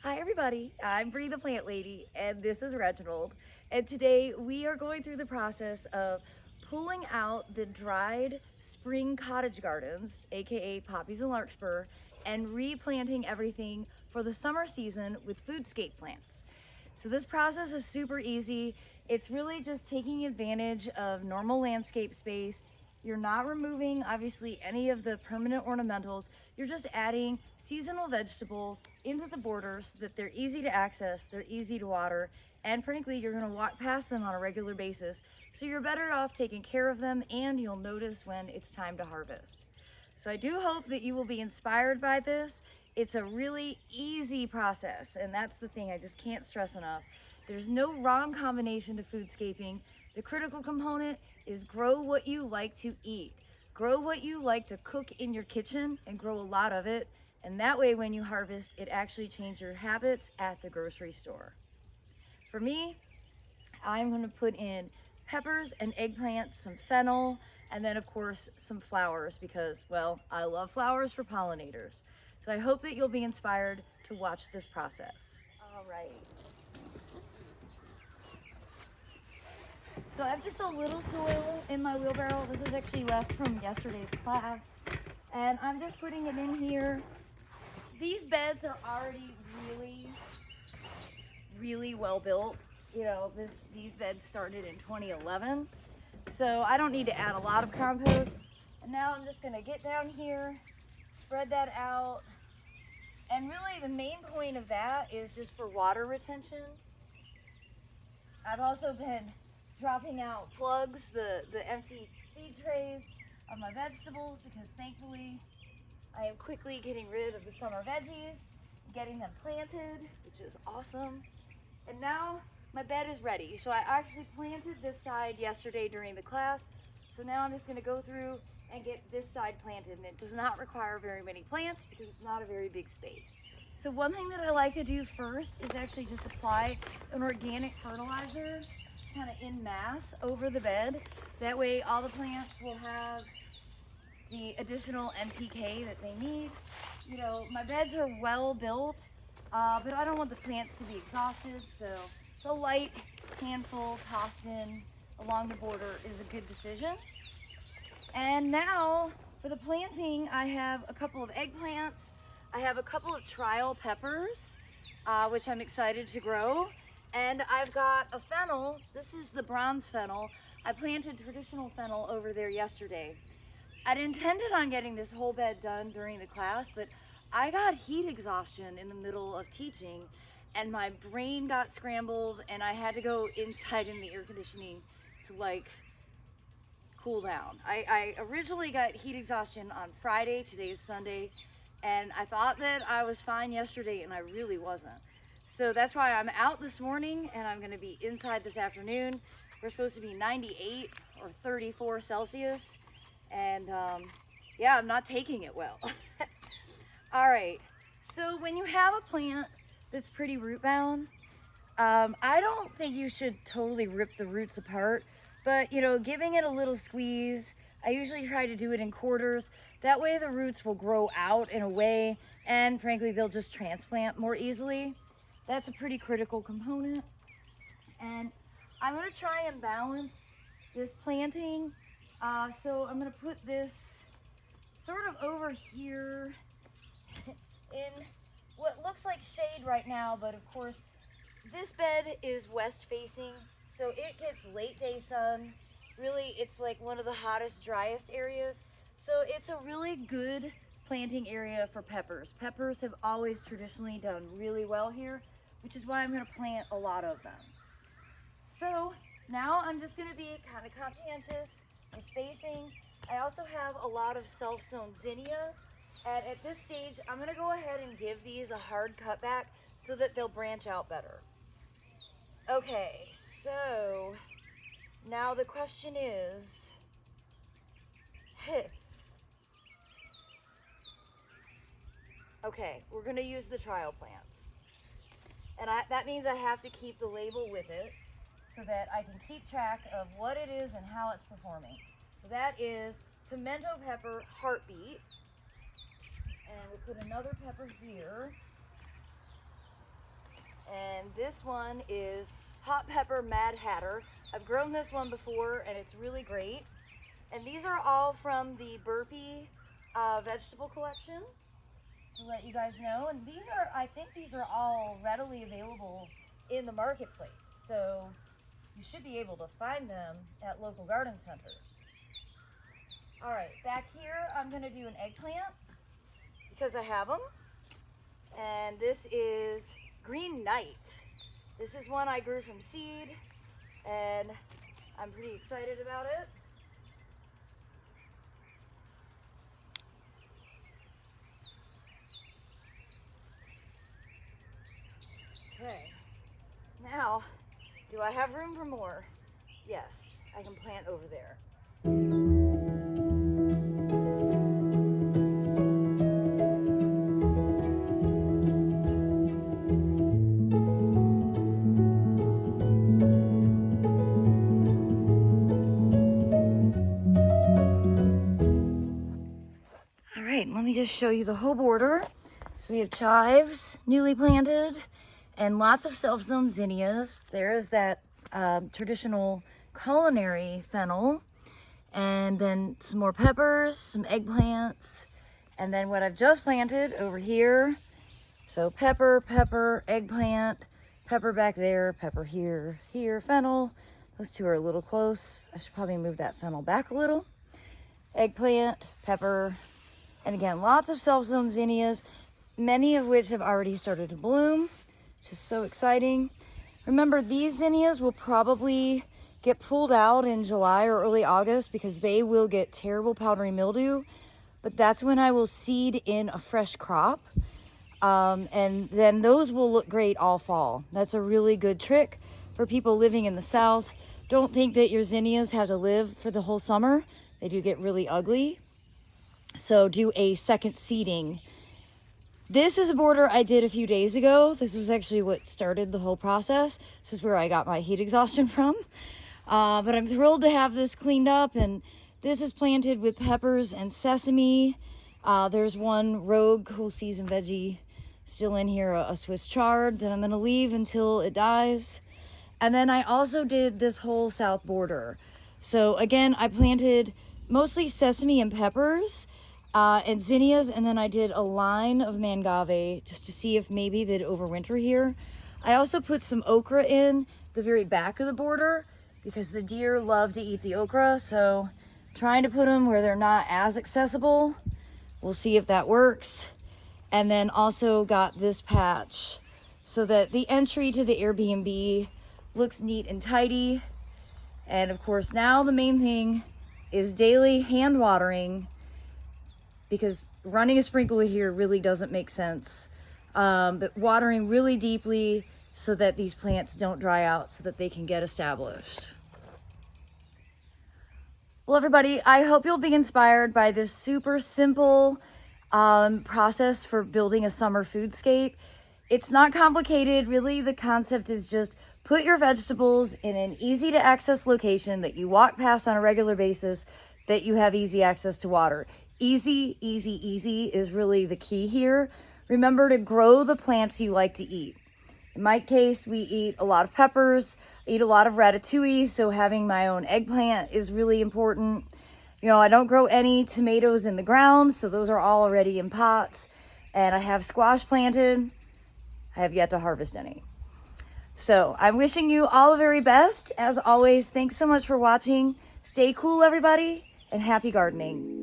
Hi everybody, I'm Bree the Plant Lady and this is Reginald. And today we are going through the process of pulling out the dried spring cottage gardens, aka poppies and larkspur, and replanting everything for the summer season with foodscape plants. So this process is super easy. It's really just taking advantage of normal landscape space. You're not removing, obviously, any of the permanent ornamentals. You're just adding seasonal vegetables into the border so that they're easy to access, they're easy to water, and frankly, you're gonna walk past them on a regular basis. So you're better off taking care of them and you'll notice when it's time to harvest. So I do hope that you will be inspired by this. It's a really easy process, and that's the thing I just can't stress enough. There's no wrong combination to foodscaping. The critical component is grow what you like to eat. Grow what you like to cook in your kitchen and grow a lot of it. And that way when you harvest, it actually changes your habits at the grocery store. For me, I'm gonna put in peppers and eggplants, some fennel, and then of course some flowers because, well, I love flowers for pollinators. So I hope that you'll be inspired to watch this process. All right. So I have just a little soil in my wheelbarrow. This is actually left from yesterday's class. And I'm just putting it in here. These beds are already really well built. You know, these beds started in 2011. So I don't need to add a lot of compost. And now I'm just gonna get down here, spread that out. And really the main point of that is just for water retention. I've also been dropping out plugs, the empty seed trays of my vegetables because thankfully I am quickly getting rid of the summer veggies, getting them planted, which is awesome. And now my bed is ready. So I actually planted this side yesterday during the class. So now I'm just gonna go through and get this side planted, and it does not require very many plants because it's not a very big space. So one thing that I like to do first is actually just apply an organic fertilizer kind of in mass over the bed. That way all the plants will have the additional NPK that they need. You know, my beds are well built, but I don't want the plants to be exhausted, so a light handful tossed in along the border is a good decision. And now for the planting, I have a couple of eggplants. I have a couple of trial peppers, which I'm excited to grow. And I've got a fennel. This is the bronze fennel. I planted traditional fennel over there yesterday. I'd intended on getting this whole bed done during the class, but I got heat exhaustion in the middle of teaching and my brain got scrambled and I had to go inside in the air conditioning to like cool down. I originally got heat exhaustion on Friday, today is Sunday, and I thought that I was fine yesterday and I really wasn't. So that's why I'm out this morning and I'm gonna be inside this afternoon. We're supposed to be 98 or 34 Celsius. And yeah, I'm not taking it well. All right, so when you have a plant that's pretty root bound, I don't think you should totally rip the roots apart, but you know, giving it a little squeeze, I usually try to do it in quarters. That way the roots will grow out in a way, and frankly, they'll just transplant more easily. That's a pretty critical component. And I'm gonna try and balance this planting. So I'm gonna put this sort of over here in what looks like shade right now, but of course, this bed is west facing, so it gets late day sun. Really, it's like one of the hottest, driest areas. So it's a really good planting area for peppers. Peppers have always traditionally done really well here, which is why I'm gonna plant a lot of them. So now I'm just gonna be kind of conscientious with spacing. I also have a lot of self-sown zinnias, and at this stage, I'm gonna go ahead and give these a hard cutback so that they'll branch out better. Okay, so now the question is, okay, we're gonna use the trial plants. And that means I have to keep the label with it so that I can keep track of what it is and how it's performing. So that is pimento pepper heartbeat. And we'll put another pepper here. And this one is Hot Pepper Mad Hatter. I've grown this one before and it's really great. And these are all from the Burpee vegetable collection, to let you guys know. And these are, I think these are all readily available in the marketplace. So you should be able to find them at local garden centers. All right, back here, I'm gonna do an eggplant because I have them. And this is Green Knight. This is one I grew from seed and I'm pretty excited about it. Okay, now, do I have room for more? Yes, I can plant over there. All right, let me just show you the whole border. So we have chives, newly planted, and lots of self-sown zinnias. There is that traditional culinary fennel, and then some more peppers, some eggplants, and then what I've just planted over here. So pepper, pepper, eggplant, pepper back there, pepper here, here, fennel. Those two are a little close. I should probably move that fennel back a little. Eggplant, pepper, and again, lots of self-sown zinnias, many of which have already started to bloom. Just so exciting. Remember, these zinnias will probably get pulled out in July or early August because they will get terrible powdery mildew, but that's when I will seed in a fresh crop. And then those will look great all fall. That's a really good trick for people living in the South. Don't think that your zinnias have to live for the whole summer. They do get really ugly. So do a second seeding. This is a border I did a few days ago. This was actually what started the whole process. This is where I got my heat exhaustion from. But I'm thrilled to have this cleaned up, and this is planted with peppers and sesame. There's one rogue cool season veggie still in here, a Swiss chard that I'm gonna leave until it dies. And then I also did this whole south border. So again, I planted mostly sesame and peppers, and zinnias, and then I did a line of mangave just to see if maybe they'd overwinter here. I also put some okra in the very back of the border because the deer love to eat the okra, so trying to put them where they're not as accessible. We'll see if that works. And then also got this patch so that the entry to the Airbnb looks neat and tidy. And of course, now the main thing is daily hand watering, because running a sprinkler here really doesn't make sense. But watering really deeply so that these plants don't dry out so that they can get established. Well, everybody, I hope you'll be inspired by this super simple process for building a summer foodscape. It's not complicated, really. The concept is just put your vegetables in an easy to access location that you walk past on a regular basis, that you have easy access to water. Easy, easy, easy is really the key here. Remember to grow the plants you like to eat. In my case, we eat a lot of peppers, eat a lot of ratatouille, so having my own eggplant is really important. You know, I don't grow any tomatoes in the ground, so those are all already in pots. And I have squash planted. I have yet to harvest any. So I'm wishing you all the very best. As always, thanks so much for watching. Stay cool, everybody, and happy gardening.